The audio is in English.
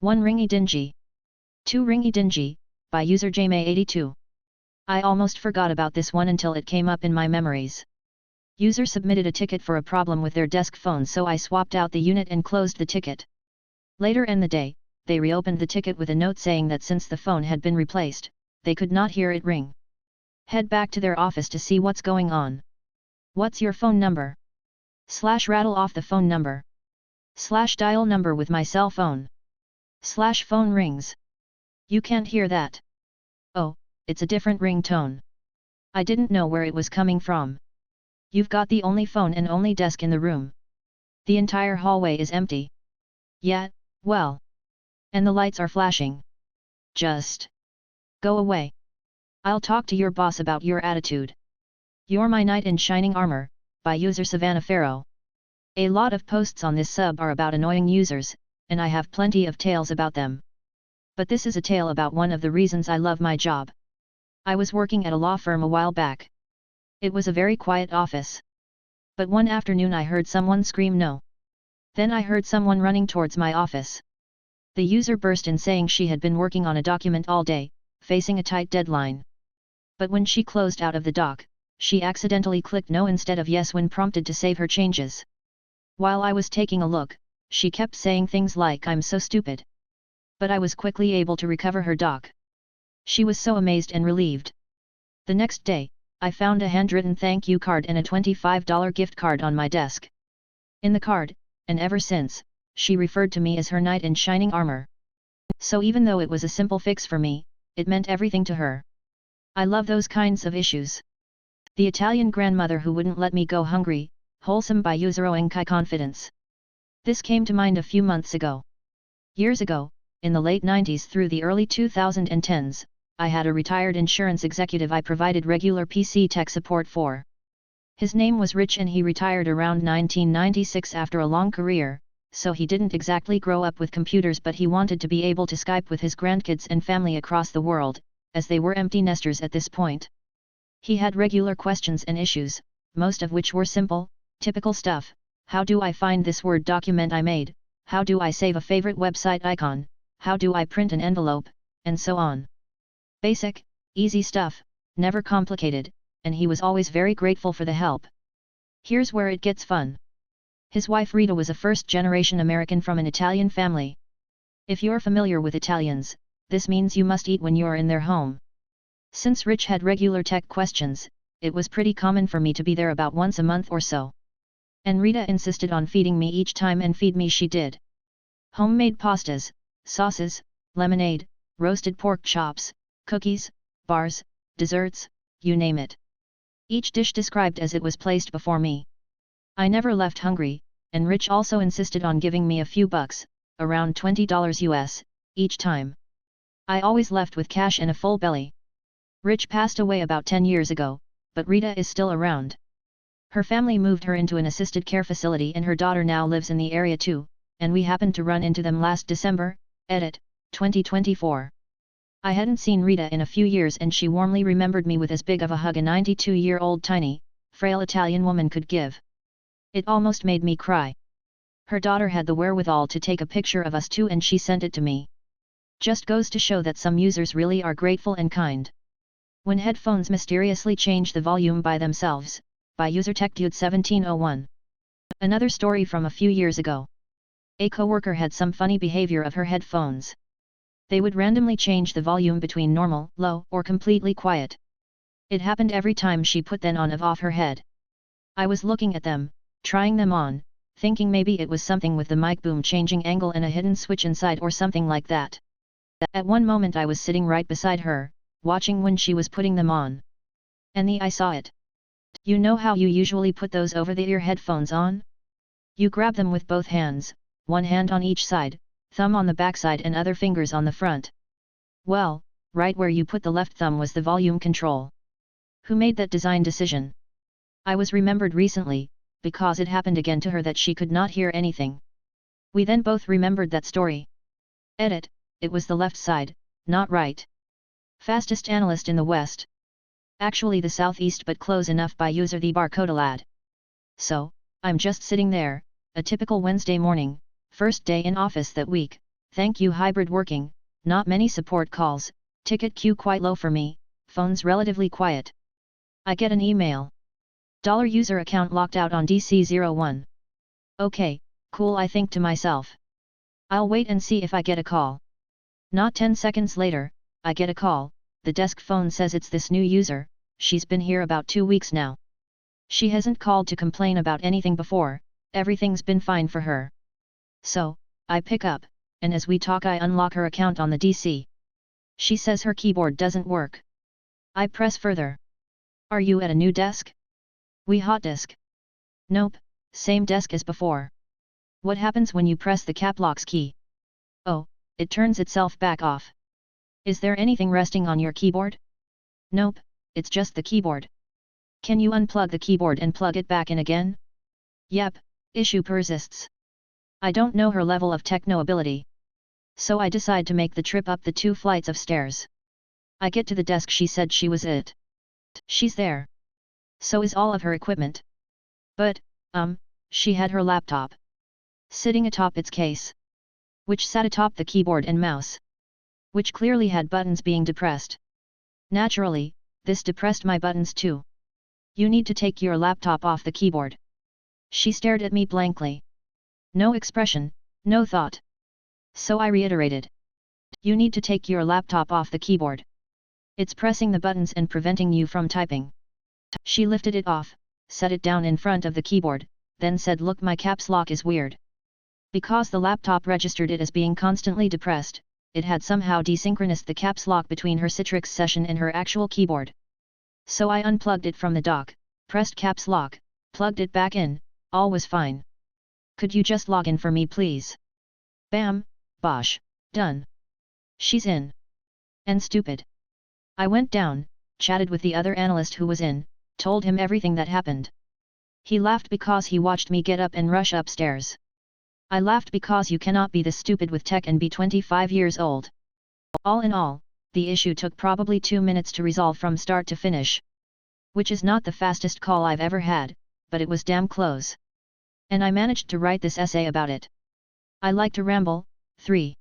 1 ringy dingy. 2 ringy dingy, by user jmay82. I almost forgot about this one until it came up in my memories. User submitted a ticket for a problem with their desk phone, so I swapped out the unit and closed the ticket. Later in the day, they reopened the ticket with a note saying that since the phone had been replaced, they could not hear it ring. Head back to their office to see what's going on. What's your phone number? / rattle off the phone number. / dial number with my cell phone. / phone rings. You can't hear that. Oh, it's a different ringtone. I didn't know where it was coming from. You've got the only phone and only desk in the room. The entire hallway is empty. Yeah, well. And the lights are flashing. Just go away. I'll talk to your boss about your attitude. You're my knight in shining armor, by user Savannah Farrow. A lot of posts on this sub are about annoying users, and I have plenty of tales about them. But this is a tale about one of the reasons I love my job. I was working at a law firm a while back. It was a very quiet office. But one afternoon I heard someone scream no. Then I heard someone running towards my office. The user burst in saying she had been working on a document all day, facing a tight deadline. But when she closed out of the doc, she accidentally clicked no instead of yes when prompted to save her changes. While I was taking a look, she kept saying things like "I'm so stupid." But I was quickly able to recover her doc. She was so amazed and relieved. The next day, I found a handwritten thank you card and a $25 gift card on my desk. In the card, and ever since, she referred to me as her knight in shining armor. So even though it was a simple fix for me, it meant everything to her. I love those kinds of issues. The Italian grandmother who wouldn't let me go hungry, wholesome by user Oenkai confidence. This came to mind a few months ago. Years ago, in the late 90s through the early 2010s, I had a retired insurance executive I provided regular PC tech support for. His name was Rich and he retired around 1996 after a long career, so he didn't exactly grow up with computers, but he wanted to be able to Skype with his grandkids and family across the world, as they were empty nesters at this point. He had regular questions and issues, most of which were simple, typical stuff. How do I find this Word document I made? How do I save a favorite website icon? How do I print an envelope? And so on. Basic, easy stuff, never complicated, and he was always very grateful for the help. Here's where it gets fun. His wife Rita was a first-generation American from an Italian family. If you're familiar with Italians, this means you must eat when you're in their home. Since Rich had regular tech questions, it was pretty common for me to be there about once a month or so. And Rita insisted on feeding me each time, and feed me she did. Homemade pastas, sauces, lemonade, roasted pork chops, cookies, bars, desserts, you name it. Each dish described as it was placed before me. I never left hungry, and Rich also insisted on giving me a few bucks, around $20 US, each time. I always left with cash and a full belly. Rich passed away about 10 years ago, but Rita is still around. Her family moved her into an assisted care facility and her daughter now lives in the area too, and we happened to run into them last December, edit, 2024. I hadn't seen Rita in a few years and she warmly remembered me with as big of a hug a 92-year-old tiny, frail Italian woman could give. It almost made me cry. Her daughter had the wherewithal to take a picture of us too and she sent it to me. Just goes to show that some users really are grateful and kind. When headphones mysteriously change the volume by themselves, by user TechDude1701. Another story from a few years ago. A coworker had some funny behavior of her headphones. They would randomly change the volume between normal, low, or completely quiet. It happened every time she put them on or off her head. I was looking at them, trying them on, thinking maybe it was something with the mic boom changing angle and a hidden switch inside or something like that. At one moment I was sitting right beside her, watching when she was putting them on. And I saw it. You know how you usually put those over-the-ear headphones on? You grab them with both hands, one hand on each side, thumb on the backside and other fingers on the front. Well, right where you put the left thumb was the volume control. Who made that design decision? I was remembered recently, because it happened again to her that she could not hear anything. We then both remembered that story. Edit, it was the left side, not right. Fastest analyst in the West. Actually the southeast, but close enough by user the barcode lad. So, I'm just sitting there, a typical Wednesday morning, first day in office that week, Thank you. Hybrid working, not many support calls, ticket queue quite low for me, phones relatively quiet. I get an email. $user account locked out on DC01. Okay, cool, I think to myself. I'll wait and see if I get a call. Not 10 seconds later, I get a call. The desk phone says it's this new user. She's been here about 2 weeks now. She hasn't called to complain about anything before, everything's been fine for her. So, I pick up, and as we talk I unlock her account on the DC. She says her keyboard doesn't work. I press further. Are you at a new desk? We hot disk. Nope, same desk as before. What happens when you press the cap locks key? Oh, it turns itself back off. Is there anything resting on your keyboard? Nope, it's just the keyboard. Can you unplug the keyboard and plug it back in again? Yep, issue persists. I don't know her level of techno ability. So I decide to make the trip up the 2 flights of stairs. I get to the desk she said she was at. She's there. So is all of her equipment. But, she had her laptop sitting atop its case, which sat atop the keyboard and mouse, which clearly had buttons being depressed. Naturally, this depressed my buttons too. You need to take your laptop off the keyboard. She stared at me blankly. No expression, no thought. So I reiterated. You need to take your laptop off the keyboard. It's pressing the buttons and preventing you from typing. She lifted it off, set it down in front of the keyboard, then said, look, my caps lock is weird. Because the laptop registered it as being constantly depressed, it had somehow desynchronized the caps lock between her Citrix session and her actual keyboard. So I unplugged it from the dock, pressed caps lock, plugged it back in, all was fine. Could you just log in for me please? Bam, bosh, done. She's in. And stupid. I went down, chatted with the other analyst who was in, told him everything that happened. He laughed because he watched me get up and rush upstairs. I laughed because you cannot be this stupid with tech and be 25 years old. All in all, the issue took probably 2 minutes to resolve from start to finish. Which is not the fastest call I've ever had, but it was damn close. And I managed to write this essay about it. I like to ramble. 3.